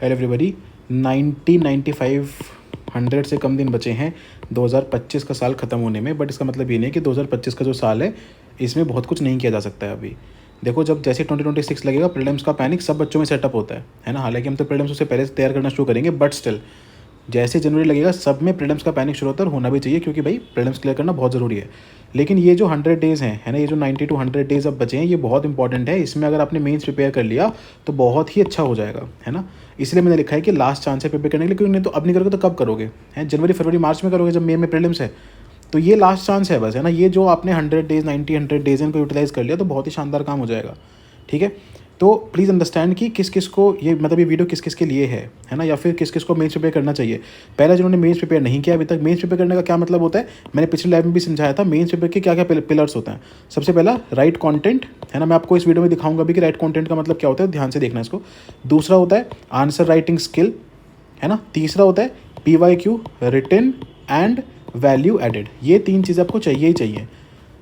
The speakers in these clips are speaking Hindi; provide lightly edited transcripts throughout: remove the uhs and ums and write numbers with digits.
Hello everybody. 95 से कम दिन बचे हैं 2025 का साल ख़त्म होने में, बट इसका मतलब ये नहीं है कि 2025 का जो साल है इसमें बहुत कुछ नहीं किया जा सकता है। अभी देखो, जब जैसे 2026 लगेगा, प्रीलिम्स का पैनिक सब बच्चों में सेटअप होता है ना। हालांकि हम तो प्रीलिम्स उससे पहले से तैयार करना शुरू करेंगे, बट स्टिल जैसे जनवरी लगेगा सब में प्रीलिम्स का पैनिक शुरू होता है और होना भी चाहिए, क्योंकि भाई प्रीलिम्स क्लियर करना बहुत ज़रूरी है। लेकिन ये जो 100 डेज़ हैं, है ना, ये जो 90 to 100 डेज़ अब बचे हैं, ये बहुत इंपॉर्टेंट है। इसमें अगर आपने मेंस प्रिपेयर कर लिया तो बहुत ही अच्छा हो जाएगा, है ना। इसलिए मैंने लिखा है कि लास्ट चांस है प्रिपेयर करने के लिए, क्योंकि नहीं तो अब नहीं करोगे तो कब करोगे, हैं जनवरी फरवरी मार्च में करोगे जब मई में प्रीलिम्स है। तो ये लास्ट चांस है बस, है ना। ये जो आपने 100 डेज़ 100 डेज़ इनको यूटिलाइज़ कर लिया तो बहुत ही शानदार काम हो जाएगा, ठीक है। तो प्लीज़ अंडरस्टैंड कि किस किस को ये मतलब ये वीडियो किस किस के लिए है ना, या फिर किस किस को मेंस प्रिपेयर करना चाहिए। पहले जिन्होंने मेंस प्रिपेयर नहीं किया अभी तक, मेंस प्रिपेयर करने का क्या मतलब होता है, मैंने पिछले लाइव में भी समझाया था। मेंस प्रिपेयर के क्या क्या पिलर्स होते हैं। सबसे पहला राइट कंटेंट, है ना। मैं आपको इस वीडियो में दिखाऊंगा भी कि राइट कंटेंट का मतलब क्या होता है, ध्यान से देखना इसको। दूसरा होता है आंसर राइटिंग स्किल, है ना। तीसरा होता है PYQ, written and value added. ये 3 चीज़ें आपको चाहिए ही चाहिए।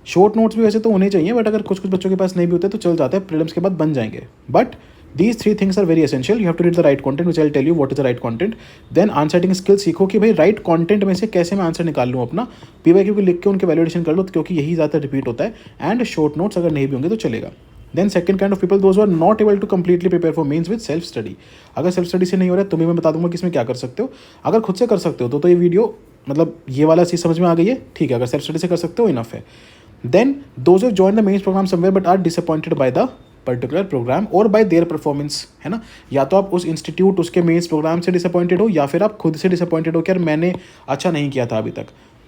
शॉर्ट नोट्स भी वैसे तो होने चाहिए, बट अगर कुछ कुछ बच्चों के पास नहीं भी होते तो चल जाता है, प्रीलिम्स के बाद बन जाएंगे। But these 3 things are very essential. You have to read the right content, which I'll tell you what is the right content. Then answer writing skill सीखो कि भाई राइट कंटेंट में से कैसे मैं आंसर निकाल लूँ अपना। PYQ को लिख के उनके वैलिडेशन कर लो, क्योंकि यही ज़्यादा रिपीट होता है। एंड शॉर्ट नोट्स अगर नहीं भी होंगे तो चलेगा। Then second kind of people, those are not able to completely prepare for mains with self study. अगर सेल्फ स्टडी से नहीं हो रहा है तो मैं बता दूंगा कि इसमें क्या कर सकते हो। अगर खुद से कर सकते हो तो ये वीडियो मतलब ये वाला चीज़ समझ में आ गई है, ठीक है। अगर सेल्फ स्टडी से कर सकते हो इनफ है। Then those have join the mains programme somewhere but are disappointed by the particular programme और बाय देयर परफॉर्मेंस, है ना। या तो आप उस इंस्टीट्यूट उसके मेंस प्रोग्राम से डिसअपॉइंटेड हो, या फिर आप खुद से डिसअपॉइंटेड हो कि यार मैंने अच्छा नहीं किया था अभी तक,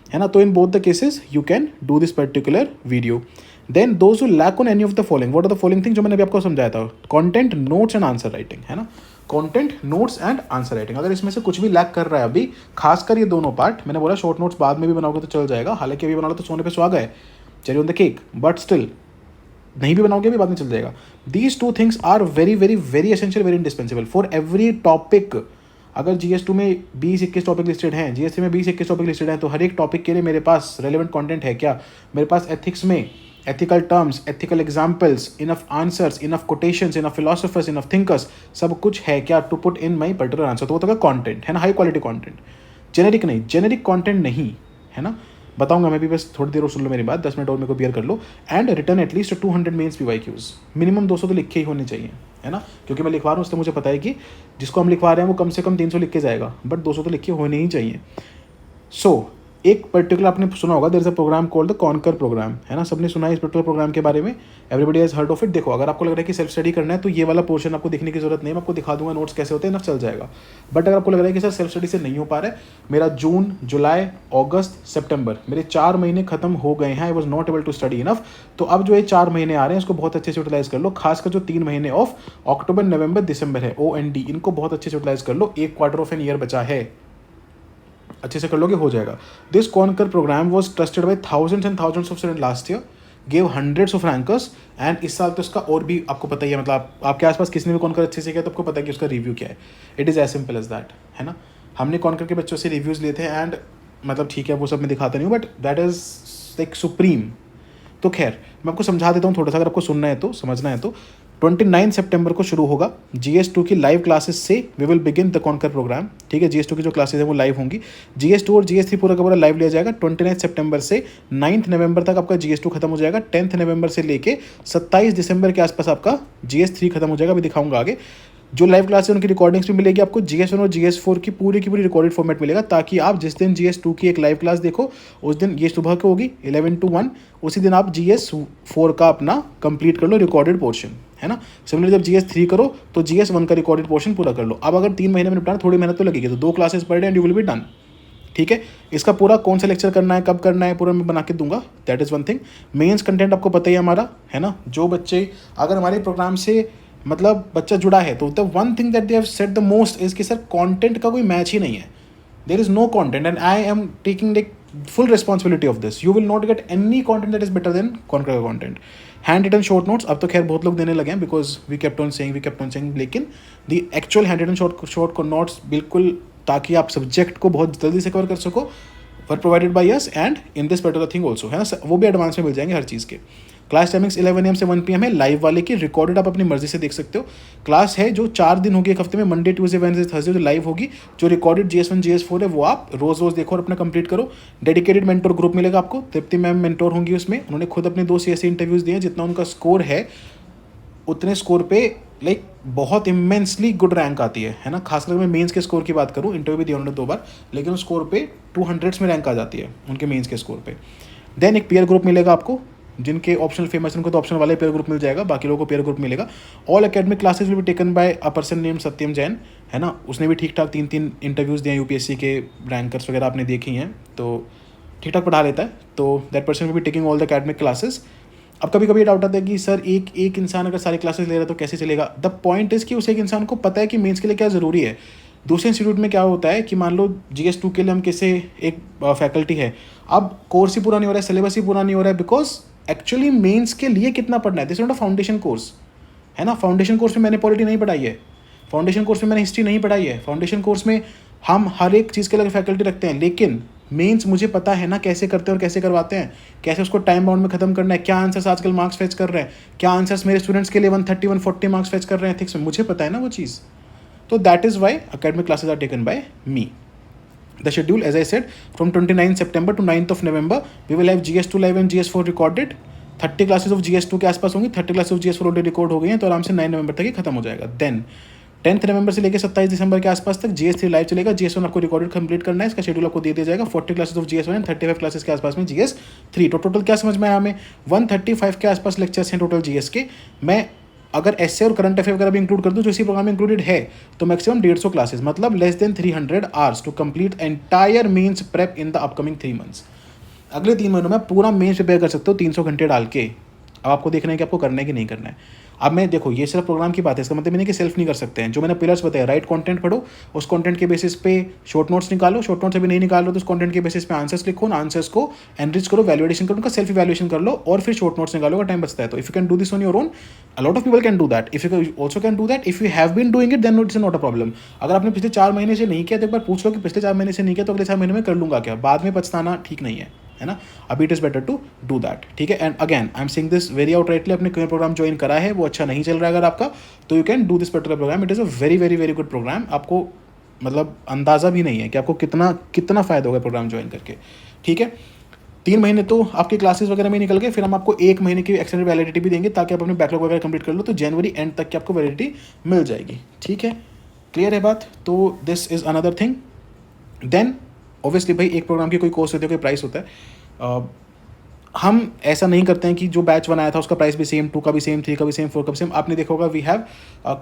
है ना। तो in both the cases you can do this particular video. Then those who lack on any of the following, what are the following thing जो मैंने अभी आपको समझाया था। Content, notes and answer writing, है ना। Content, notes and answer writing. अगर इसमें से कुछ भी लैक कर रहा है अभी, खासकर ये दोनों पार्ट, मैंने बोला शॉर्ट नोट्स बाद में भी बनाओगे तो चल जाएगा, हालांकि अभी बना लो तो सोने पे सुहागा है, cherry on the cake, but still नहीं भी बनाओगे भी बाद में चल जाएगा। These 2 things are very very very essential, very indispensable for every topic. अगर GS2 में 20-21 टॉपिक लिस्टेड हैं, GS3 में 20-21 टॉपिक लिस्टेड हैं, तो हर एक टॉपिक के लिए मेरे पास रेलिवेंट कंटेंट है क्या। मेरे पास एथिक्स में ethical terms, ethical examples, enough answers, enough quotations, enough philosophers, enough thinkers, सब कुछ है क्या to put in my particular answer. तो वो तो कॉन्टेंट है ना, हाई क्वालिटी कॉन्टेंट, जेनेरिक नहीं, जेनेरिक कॉन्टेंट नहीं, है ना। बताऊंगा मैं भी, बस थोड़ी देर और सुन लो मेरी बात, 10 मिनट और मेरे को बियर कर लो। And return at least 200 mains PYQs, minimum 200 तो लिखे ही होने चाहिए, है ना। क्योंकि मैं लिखवा रहा हूँ उससे मुझे पता है कि जिसको हम लिखवा रहे हैं वो कम से कम 300 लिख के जाएगा, बट 200 तो लिखे होने ही चाहिए। सो एक पर्टिकुलर आपने सुना होगा, there is a programme called the conquer programme, है ना। सबने सुना है इस पर्टिकुलर प्रोग्राम के बारे में, everybody has heard of it. देखो, अगर आपको लग रहा है कि सेल्फ स्टडी करना है तो ये वाला पोर्शन आपको दिखने की जरूरत नहीं है, मैं आपको दिखा दूंगा नोट्स कैसे होते हैं, ना चल जाएगा। बट अगर आपको लग रहा है कि सर सेल्फ स्टडी से नहीं हो पा रहा है, मेरा जून, जुलाई, अगस्त, सितंबर, मेरे 4 महीने खत्म हो गए हैं, I was not able to study enough. तो अब जो ये 4 महीने आ रहे हैं इसको बहुत अच्छे से यूटिलाइज कर लो। खासकर जो 3 महीने ऑफ अक्टूबर, नवंबर, दिसंबर है, OND, इनको बहुत अच्छे से यूटिलाइज कर लो। 1 क्वार्टर ऑफ एन ईयर बचा है, अच्छे से कर लोगे हो जाएगा। This conquer programme was trusted by thousands and thousands of student last year, gave hundreds of rankers. And इस साल तो इसका और भी आपको पता ही है, मतलब आपके आसपास किसी ने भी कॉन्कर अच्छे से किया तो आपको पता है कि उसका रिव्यू क्या है। It is as simple as that, है ना। हमने कॉन्कर के बच्चों से रिव्यूज़ लिए थे, एंड मतलब ठीक है वो सब मैं दिखाता नहीं हूँ, but that is like supreme. तो खैर मैं आपको समझा देता हूँ थोड़ा सा, अगर आपको सुनना है तो, समझना है तो। 29 सितंबर को शुरू होगा GS2 की लाइव क्लासेस से we will begin the conquer programme, ठीक है। GS2 की जो क्लासेस है वो लाइव होंगी। GS2 और GS3 पूरा का पूरा लाइव लिया जाएगा। 29 सितंबर से 9 नवंबर तक आपका GS2 खत्म हो जाएगा। 10 नवंबर से लेके 27 दिसंबर के आसपास आपका GS3 खत्म हो जाएगा। अभी दिखाऊंगा आगे जो लाइव क्लास है उनकी रिकॉर्डिंग्स भी मिलेगी आपको। GS1 और GS4 की पूरी रिकॉर्डेड फॉर्मेट मिलेगा, ताकि आप जिस दिन GS2 की एक लाइव क्लास देखो उस दिन, ये सुबह को होगी 11 to 1, उसी दिन आप GS4 का अपना कंप्लीट कर लो रिकॉर्डेड पोर्शन, है ना। सिमिलर जब GS3 करो तो GS1 का रिकॉर्डेड पोर्शन पूरा कर लो। अब अगर 3 महीने में निपटाना, थोड़ी मेहनत तो लगेगी, तो 2 classes per day and you will be done, ठीक है। इसका पूरा कौन सा लेक्चर करना है, कब करना है, पूरा मैं बना के दूंगा। That is one thing. Mains content आपको पता ही है हमारा, है ना। जो बच्चे अगर हमारे प्रोग्राम से मतलब बच्चा जुड़ा है तो the one thing that they have said the most is कि सर कंटेंट का कोई मैच ही नहीं है, there is no content, and I am taking the full responsibility of this. You will not get any content that is better than conquer का content. Handwritten short notes अब तो खैर बहुत लोग देने लगे हैं, because we kept on saying, लेकिन the actual hand written short notes बिल्कुल, ताकि आप सब्जेक्ट को बहुत जल्दी से कवर कर सको, वर provided by us and in this particular thing also, है ना। वो भी एडवांस में मिल जाएंगे हर चीज़ के। क्लास टाइमिंग्स 11 AM से 1 PM है, लाइव वाले की। रिकॉर्डेड आप अपनी मर्जी से देख सकते हो। क्लास है जो 4 दिन होगी एक हफ्ते में, मंडे ट्यूसडे वेडनेसडे थर्सडे, जो लाइव होगी। जो रिकॉर्डेड GS1 GS4 है वो आप रोज रोज देखो और अपना कंप्लीट करो। डेडिकेटेड मेंटोर ग्रुप मिलेगा आपको, तृप्ति मैम मेंटोर होंगी उसमें। उन्होंने खुद अपने 2 CSE इंटरव्यूज़ दिए, जितना उनका स्कोर है उतने स्कोर पे लाइक बहुत इमेंसली गुड रैंक आती है ना। खासकर मैं मेंस के स्कोर की बात करूँ, इंटरव्यू भी दिया उन्होंने 2 बार, लेकिन उस स्कोर पे 200s में रैंक आ जाती है उनके मेंस के स्कोर पे। देन एक पीयर ग्रुप मिलेगा आपको, जिनके ऑप्शनल फेमस उनको तो ऑप्शनल वाले पेयर ग्रुप मिल जाएगा, बाकी लोगों को पेयर ग्रुप मिलेगा। All academic classes will be taken by a person name Satyam Jain, है ना। उसने भी ठीक ठाक 3 इंटरव्यूज़ दिए UPSC के, रैंकर्स वगैरह आपने देखी हैं, तो ठीक ठाक पढ़ा लेता है। तो that person will be taking all the academic classes. अब कभी कभी डाउट आता है कि सर एक इंसान अगर सारी क्लासेस ले रहा है तो कैसे चलेगा। द पॉइंट इज़ कि उस एक इंसान को पता है कि मेंस के लिए क्या ज़रूरी है। दूसरे इंस्टीट्यूट में क्या होता है कि मान लो GS2 के लिए हम किसे एक फैकल्टी है, अब कोर्स ही पूरा नहीं हो रहा है, सिलेबस ही पूरा नहीं हो रहा है, बिकॉज एक्चुअली मेंस के लिए कितना पढ़ना है, this not a foundation course, है ना। फाउंडेशन कोर्स में मैंने पॉलिटी नहीं पढ़ाई है, फाउंडेशन कोर्स में मैंने हिस्ट्री नहीं पढ़ाई है, फाउंडेशन कोर्स में हम हर एक चीज़ के लिए फैकल्टी रखते हैं, लेकिन मेंस मुझे पता है ना कैसे करते हैं और कैसे करवाते हैं, कैसे उसको टाइम बाउंड में खत्म करना है, क्या आंसर्स आजकल मार्क्स फेच कर रहे हैं, क्या आंसर्स मेरे स्टूडेंट्स के लिए 130 140 मार्क्स फेच कर रहे हैं एथिक्स में, मुझे पता है ना वो चीज़। तो that is why academic classes are taken by me. The schedule, as I said, from 29 September to 9th of November, we will have GS2 live and GS4 recorded. 30 classes of GS2 के आसपास होंगी, 30 classes of GS4 already record हो गई हैं, तो आराम से 9 नवंबर तक ही खत्म हो जाएगा। देन 10th नवंबर से लेकर 27 दिसंबर के आसपास तक GS3 लाइव चलेगा। GS1 आपको रिकॉर्डेड कंप्लीट करना है, इसका शेड्यूल आपको दे दिया जाएगा। 40 classes of GS1 and 35 classes के आसपास में GS3। तो टोटल क्या समझ में आया हमें, 135 के आसपास लेक्चर्स हैं टोटल GS के। मैं अगर ऐसे और करंट अफेयर वगैरह भी इंक्लूड कर दूँ जो इसी प्रोग्राम में इंक्लूडेड है, तो मैक्सिमम 150 क्लासेस, मतलब less than 300 hours to complete entire mains prep in the upcoming 3 months. अगले 3 महीनों में पूरा मेंस प्रिपेयर कर सकते हो 300 घंटे डाल के। अब आपको देखना है कि आपको करना है कि नहीं करना है। अब मैं देखो, ये सिर्फ प्रोग्राम की बात है, इसका मतलब नहीं कि सेल्फ नहीं कर सकते हैं। जो मैंने पिलर्स बताया, राइट कंटेंट पढ़ो, उस कंटेंट के बेसिस पे शॉर्ट नोट्स निकालो, शॉर्ट नोट्स अभी नहीं निकाल लो तो उस कंटेंट के बेसिस पे आंसर्स लिखो, आंसर्स को एनरिच करो, वैल्यूएशन करो, उनका सेल्फ इवैल्यूएशन कर लो, और फिर शॉर्ट नोट्स निकालो अगर टाइम बचता है तो। If you can do this on your own, a lot of people can do that. If you also can do that, if you have been doing it then it's not a problem. अगर आपने पिछले 4 महीने से नहीं किया तो एक बार पूछ लो कि पिछले 4 महीने से नहीं किया तो अगले 4 महीने में कर लूंगा क्या, बाद में पछताना ठीक नहीं है ना। अभी it is better to do that, ठीक है। And again I am saying this very outrightly, अपने कोई प्रोग्राम ज्वाइन करा है वो अच्छा नहीं चल रहा है अगर आपका, तो you can do this particular programme. It is a very very very good programme. आपको मतलब अंदाज़ा भी नहीं है कि आपको कितना फ़ायदा होगा प्रोग्राम ज्वाइन करके, ठीक है। 3 महीने तो आपकी क्लासेस वगैरह में निकल गए, फिर हम आपको 1 महीने की एक्सटेंडेड वैलिडिटी भी देंगे ताकि आप अपने बैकलॉग वगैरह कंप्लीट कर लो, तो जनवरी एंड तक की आपको वैलिडिटी मिल जाएगी, ठीक है। क्लियर है बात। तो this is another thing. Then obviously भाई एक प्रोग्राम की कोई कॉस्ट होती है, कोई प्राइस होता है। हम ऐसा नहीं करते हैं कि जो बैच 1 आया था उसका प्राइस भी सेम, 2 का भी सेम, 3 का भी सेम, 4 का भी सेम। आपने देखा होगा we have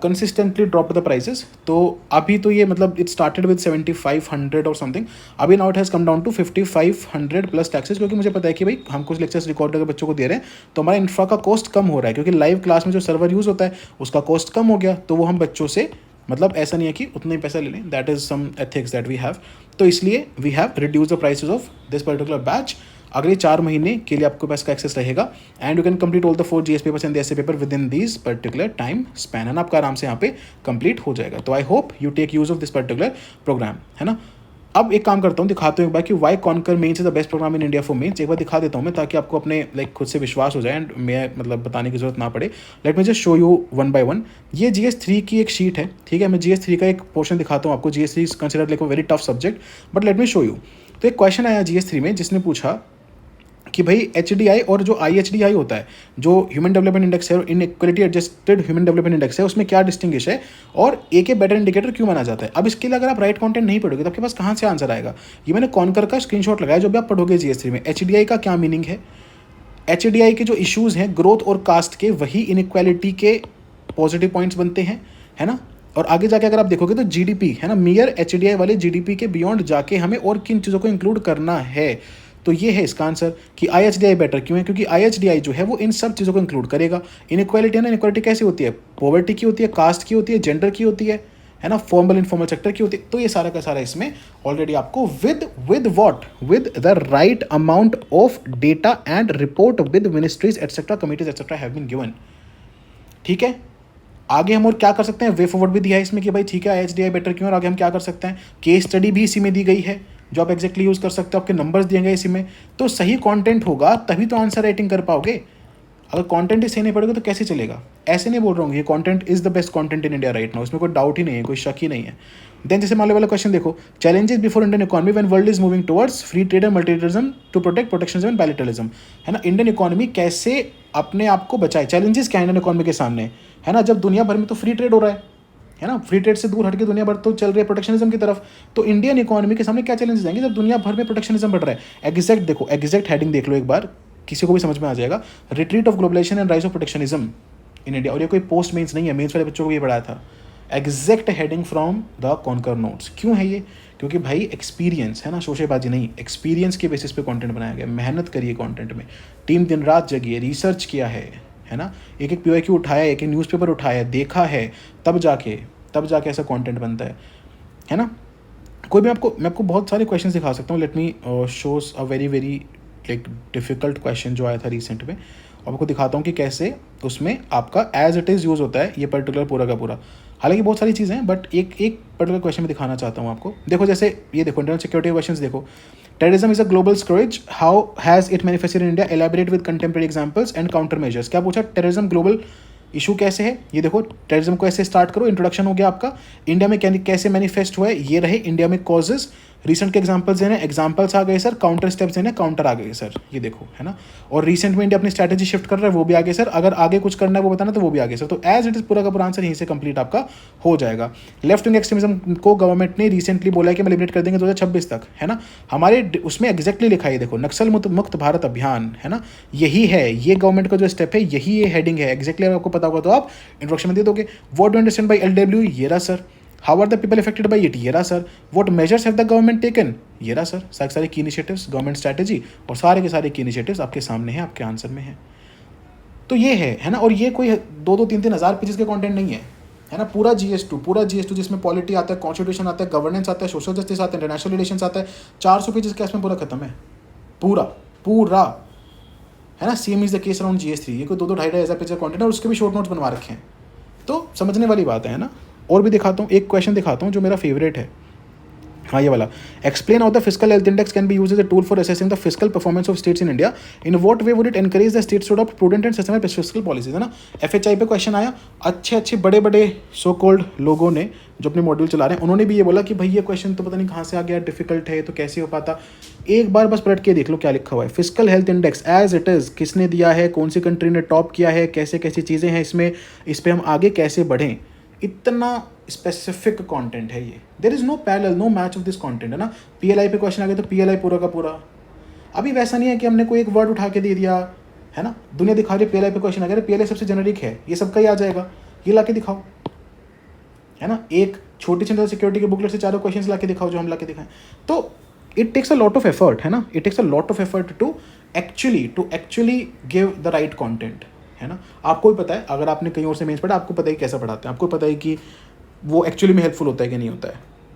consistently drop the prices. तो अभी तो ये मतलब इट स्टार्टेड विद 7500 और समथिंग, अभी now it has come down to 5500 plus taxes, क्योंकि मुझे पता है कि भाई हम कुछ लेक्चर्स रिकॉर्ड करके बच्चों को दे रहे हैं तो हमारा इंफ्रा का कॉस्ट कम हो रहा है, क्योंकि लाइव क्लास में जो सर्वर यूज़ होता है उसका कॉस्ट कम हो गया, तो वो हम बच्चों से मतलब ऐसा नहीं है कि उतना ही पैसा ले लें, that is some ethics that we have. तो इसलिए we have reduce the prices of this particular batch. अगले 4 महीने के लिए आपके पास का एक्सेस रहेगा and you can complete all the 4 GS papers and the essay paper with in this particular time span, है ना। आपका आराम से यहाँ पे कंप्लीट हो जाएगा। तो I hope you take use of this particular programme, है ना। अब एक काम करता हूँ, दिखाता हूँ एक बार कि why conquer mains is the best programme in India for mains. एक बार दिखा देता हूँ मैं, ताकि आपको अपने लाइक खुद से विश्वास हो जाए एंड मैं मतलब बताने की जरूरत ना पड़े। Let me just show you 1 by 1। ये GS3 की एक शीट है, ठीक है। मैं GS3 का एक पोर्शन दिखाता हूँ आपको। GS3 is considered like a very tough subject, but let me show you. तो एक क्वेश्चन आया GS3 में जिसने पूछा कि भाई HDI और जो IHDI होता है, जो ह्यूमन डेवलपमेंट इंडेक्स है और inequality adjusted human development index है, उसमें क्या डिस्टिंग्विश है और एक बेटर इंडिकेटर क्यों माना जाता है। अब इसके लिए अगर आप राइट कंटेंट नहीं पढ़ोगे तो आपके पास कहाँ से आंसर आएगा। ये मैंने कॉन्कर का स्क्रीनशॉट लगाया जो भी आप पढ़ोगे GS3 में। HDI का क्या मीनिंग है, HDI के जो इश्यूज हैं ग्रोथ और कास्ट के, वही इनइक्वालिटी के पॉजिटिव पॉइंट्स बनते हैं, है ना। और आगे जाके अगर आप देखोगे तो GDP, है ना, मियर HDI वाले GDP के बियॉन्ड जाके हमें और किन चीज़ों को इंक्लूड करना है। तो ये है इसका आंसर कि IHDI बेटर क्यों है, क्योंकि IHDI जो है वो इन सब चीज़ों को इंक्लूड करेगा। इनइक्वालिटी है ना, इनइक्वालिटी कैसी होती है, पॉवर्टी की होती है, कास्ट की होती है, जेंडर की होती है ना, फॉर्मल इनफॉर्मल सेक्टर की होती है। तो ये सारा का सारा इसमें ऑलरेडी आपको with what, with the right amount of data and report with ministries etcetera committees etcetera have been given, ठीक है। आगे हम और क्या कर सकते हैं, वे फॉरवर्ड भी दिया है इसमें कि भाई ठीक है IHDI बेटर क्यों, और आगे हम क्या कर सकते हैं। केस स्टडी भी इसी में दी गई है जो आप एग्जैक्टली यूज़ कर सकते हो, आपके नंबर्स दिए गए इसी में। तो सही कंटेंट होगा तभी तो आंसर राइटिंग कर पाओगे। अगर कंटेंट ही सही नहीं पड़ेगा तो कैसे चलेगा? ऐसे नहीं बोल रहा हूँ, ये content is the best content in India right now, इसमें कोई डाउट ही नहीं है, कोई शक ही नहीं है। देन जैसे मान लो वाला क्वेश्चन देखो, challenges before Indian economy when world is moving towards free trade and multilateralism to protect protectionism and bilateralism, है ना। इंडियन इकोनॉमी कैसे अपने आप को बचाए, चैलेंजेस क्या है इंडियन इकोनॉमी के सामने, है ना। जब दुनिया भर में तो फ्री ट्रेड हो रहा है ना, फ्री ट्रेड से दूर हटके दुनिया भर तो चल रही है प्रोटेक्शनिज्म की तरफ, तो इंडियन इकोनॉमी के सामने क्या चैलेंजेस आएंगे जब दुनिया भर में प्रोटेक्शनिज्म बढ़ रहा है। एग्जैक्ट देखो, एग्जैक्ट हेडिंग देख लो एक बार, किसी को भी समझ में आ जाएगा, retreat of globalisation and rise of protectionism in India. और ये कोई पोस्ट मेंस नहीं है, मेंस वाले बच्चों को ये पढ़ाया था। Exact heading from the conquer notes. क्यों है ये? क्योंकि भाई एक्सपीरियंस है ना, शोशेबाजी नहीं, एक्सपीरियंस के बेसिस पे कंटेंट बनाया गया। मेहनत करिए कंटेंट में, टीम दिन रात जगी है, रिसर्च किया है ना, एक एक PYQ उठाया, एक एक न्यूज़पेपर उठाया, देखा है, तब जाके ऐसा कंटेंट बनता है ना। मैं आपको बहुत सारे क्वेश्चन दिखा सकता हूँ। लेट मी शोज अ very very like difficult question जो आया था रिसेंट में, और आपको दिखाता हूँ कि कैसे उसमें आपका एज इट इज़ यूज़ होता है ये पर्टिकुलर पूरा का पूरा। हालांकि बहुत सारी चीज़ें हैं, बट एक पर्टिकुलर क्वेश्चन में दिखाना चाहता हूँ आपको। देखो जैसे ये देखो, इंटरनल सिक्योरिटी क्वेश्चन देखो, terrorism is a global scourge, how has it manifested in India, elaborate with contemporary examples and counter measures. क्या पूछा? टेररिज्म ग्लोबल इशू कैसे है, ये देखो, टेररिज्म को ऐसे स्टार्ट करो, इंट्रोडक्शन हो गया आपका। इंडिया में कैसे मैनिफेस्ट हुआ है, ये रहे इंडिया में कॉजेज, रिसेंट के एग्जांपल्स देने, एग्जांपल्स आ गए सर, काउंटर स्टेप्स देने, काउंटर आ गए सर, ये देखो, है ना। और रिसेंट में इंडिया अपनी स्ट्रैटेजी शिफ्ट कर रहा है, वो भी आगे सर, अगर आगे कुछ करना है वो बताना तो वो भी आगे सर। तो एज इट इज पूरा का पूरा आंसर यहीं से कंप्लीट आपका हो जाएगा। लेफ्ट विंग एक्सट्रीमिज्म को गवर्नमेंट ने रिसेंटली बोला है कि हम एलिमिनेट कर देंगे 2026 तक, है ना। हमारे उसमें एग्जैक्टली लिखा है, देखो, नक्सल मुक्त भारत अभियान, है ना, यही है, ये गवर्नमेंट का जो स्टेप है, यही ये हेडिंग है एग्जैक्टली। अगर आपको पता होगा तो आप इंट्रोडक्शन में दे दोगे। What do understand by LW, ये रहा sir. How are the people affected by it, ये रहा sir. What measures have the government taken, ये रहा सर। सारे की इनिशिएटिव्स, गवर्नमेंट स्ट्रैटेजी और सारे के सारे की इनिशिएटिव्स आपके सामने हैं, आपके आंसर में है। तो ये है ना। और ये कोई 2-3 हज़ार पेजेस के कंटेंट नहीं है ना। पूरा GS2 जिसमें पॉलिटी आता है, कॉन्स्टिट्यूशन आता है, गवर्नेंस आता है, सोशल जस्टिस आता है, इंटरनेशनल रिलेशंस आता है, 400 पेजेस के इसमें पूरा खत्म है, पूरा है ना। Same is the case around GS3। ये कोई 2-2 हज़ार पेज का कंटेंट है, और उसके भी शॉर्ट नोट्स बनवा रखे हैं, तो समझने वाली बात है ना। और भी दिखाता हूँ, एक क्वेश्चन दिखाता हूँ जो मेरा फेवरेट है, हाँ ये वाला। Explain how the fiscal health index can be used as a tool for assessing the fiscal performance of states in India, in what way would it encourage the states to adopt prudent and systematic fiscal policies, है ना। FHI पे क्वेश्चन आया, अच्छे बड़े सो कॉल्ड लोगों ने जो अपने मॉड्यूल चला रहे हैं, उन्होंने भी ये बोला कि भाई ये क्वेश्चन तो पता नहीं कहाँ से आ गया, डिफिकल्ट है, तो कैसे हो पाता। एक बार बस पलट के देख लो क्या लिखा हुआ है। Fiscal health index as it is किसने दिया है, कौन सी कंट्री ने टॉप किया है, कैसे कैसी चीज़ें हैं इसमें, इस पर हम आगे कैसे बढ़ें, इतना स्पेसिफिक कंटेंट है ये। There is no parallel, no match of this content, है ना। PLI पे क्वेश्चन आ गया तो PLI पूरा का पूरा। अभी वैसा नहीं है कि हमने कोई एक वर्ड उठा के दे दिया, है ना। दुनिया दिखा रही है, PLI पे क्वेश्चन आ गया, PLI सबसे जेनरिक है, ये सबका ही आ जाएगा, ये ला के दिखाओ, है ना। एक छोटी सी सिक्योरिटी के बुकलेट से 4 क्वेश्चन ला के दिखाओ जो हम ला के दिखाएं। तो it takes a lot of effort, है ना। It takes a lot of effort to actually give the right content, है ना। आपको भी पता है, अगर आपने कहीं और से मेंस पढ़ा, आपको पता है कैसा पढ़ाते हैं, आपको पता है कि वो एक्चुअली में हेल्पफुल होता है कि नहीं होता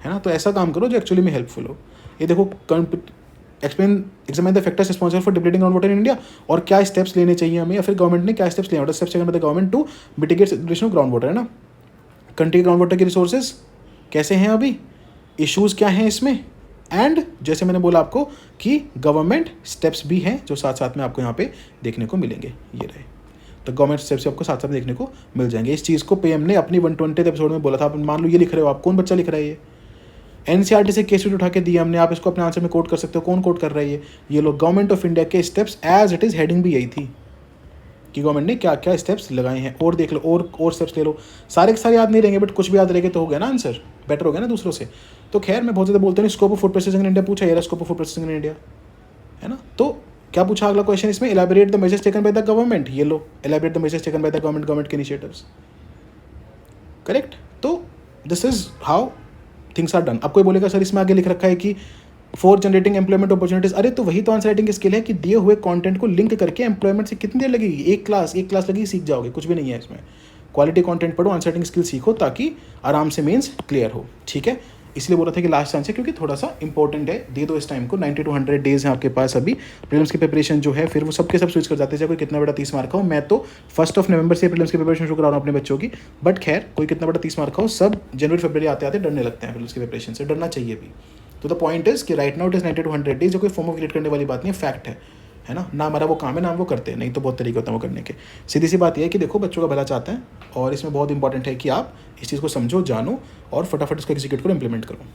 है ना। तो ऐसा काम करो जो एक्चुअली में हेल्पफुल हो। ये देखो, examine the factors responsible for depleting ground water in India, और क्या स्टेप्स लेने चाहिए हमें, या फिर गवर्नमेंट ने क्या स्टेप्स लिए, steps taken by the government to mitigate depletion of ground water, है ना। कंट्री ग्राउंड वाटर के रिसोर्सेज कैसे हैं अभी, इश्यूज़ क्या हैं इसमें, एंड जैसे मैंने बोला आपको कि गवर्नमेंट स्टेप्स भी हैं जो साथ साथ में आपको यहाँ पे देखने को मिलेंगे, ये रहे। तो गवर्नमेंट स्टेप्स आपको साथ साथ देखने को मिल जाएंगे। इस चीज़ को PM ने अपनी 120 एपिसोड में बोला था। आप मान लो ये लिख रहे हो, आप कौन बच्चा लिख रहा है ये, NCERT से केस उठा के दिया हमने, आप इसको अपने आंसर में कोट कर सकते हो। कौन कोट कर रहा है ये लोग, गवर्नमेंट ऑफ इंडिया के steps as it is, heading भी यही थी कि गवर्नमेंट ने क्या क्या स्टेप्स लगाए हैं। और देख लो, और स्टेप्स ले लो, सारे के सारे याद नहीं रहेंगे, बट कुछ भी याद रहेंगे तो हो गया ना आंसर, बेटर हो गया ना दूसरों से। तो खैर मैं बहुत ज़्यादा बोलता नहीं। Scope of food processing in India पूछा, ये scope of food processing in India, है ना। तो क्या पूछा अगला क्वेश्चन इसमें, elaborate the measures taken by the government, ये लो, elaborate the measures taken by the government के इनिशिएटिव्स, करेक्ट। तो this is how things are done. अब कोई बोलेगा सर इसमें आगे लिख रखा है कि फॉर जनरेटिंग एम्प्लॉयमेंट अपॉर्चुनिटीज, अरे तो वही तो आंसर राइटिंग की स्किल है कि दिए हुए कंटेंट को लिंक करके एम्प्लॉयमेंट से कितनी देर लगेगी, एक क्लास लगेगी, सीख जाओगे, कुछ भी नहीं है इसमें। क्वालिटी कंटेंट पढ़ो, आंसर राइटिंग स्किल सीखो, ताकि आराम से मेंस क्लियर हो, ठीक है। इसलिए बोला था कि लास्ट चांस है, क्योंकि थोड़ा सा इंपॉर्टेंट है, दे दो इस टाइम को। 90 to 100 डेज हैं आपके पास अभी। प्रीलिम्स की प्रिपरेशन जो है फिर वो सबके सब स्विच कर जाते हैं, चाहे कोई कितना बड़ा 30 मार्क का हो। मैं तो 1 नवंबर से प्रीलिम्स की प्रिपरेशन शुरू करा रहा हूँ अपने बच्चों की, बट खैर कोई कितना बड़ा 30 मार्क का हो, सब जनवरी फरवरी आते आते डरने लगते हैं प्रीलिम्स की प्रिपरेशन से, डरना चाहिए भी। तो द पॉइंट इज कि right now it is 90 to 100 days, जो कोई फॉर्म ऑफ क्रिएट करने वाली बात नहीं है, फैक्ट है। है ना हमारा वो काम है ना हम वो करते हैं, नहीं तो बहुत तरीके होते हैं वो करने के। सीधी सी बात यह है कि देखो बच्चों का भला चाहते हैं, और इसमें बहुत इंपॉर्टेंट है कि आप इस चीज़ को समझो, जानो और फटाफट इसको एग्जीक्यूट करो, इंप्लीमेंट करो,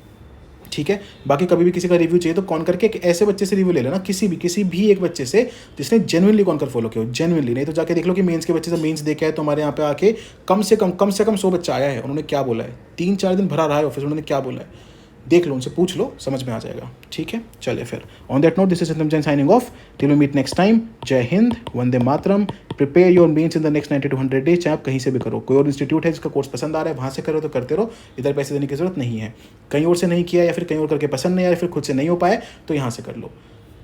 ठीक है। बाकी कभी भी किसी का रिव्यू चाहिए तो कॉन करके एक ऐसे बच्चे से रिव्यू ले लेना, किसी भी एक बच्चे से जिसने जेन्युइनली कॉन कर फॉलो किया हो, जेन्युइनली। नहीं तो जाके देख लो कि मेंस के बच्चे से मेंस देखे है तो हमारे यहाँ पे आके कम से कम 100 बच्चा आया है, उन्होंने क्या बोला है, 3-4 दिन भरा रहा है ऑफिस, उन्होंने क्या बोला है, देख लो, उनसे पूछ लो, समझ में आ जाएगा, ठीक है। चलिए फिर on that note, this is Satyam Jain signing off, till we meet next time. जय हिंद, वंदे मातरम। Prepare your mains in the next 90 to 100 days, चाहे आप कहीं से भी करो, कोई और इंस्टीट्यूट है जिसका कोर्स पसंद आ रहा है वहाँ से करो तो करते रहो, इधर पैसे देने की जरूरत नहीं है। कहीं और से नहीं किया या फिर कहीं और करके पसंद नहीं आया, फिर खुद से नहीं हो पाए तो यहाँ से कर लो।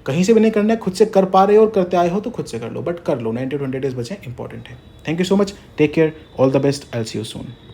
कहीं से भी नहीं करना है, खुद से कर पा रहे हो और करते आए हो तो खुद से कर लो, बट कर लो, 90 to 100 डेज बचे, इंपॉर्टेंट है। Thank you so much, take care, all the best, I will see you soon.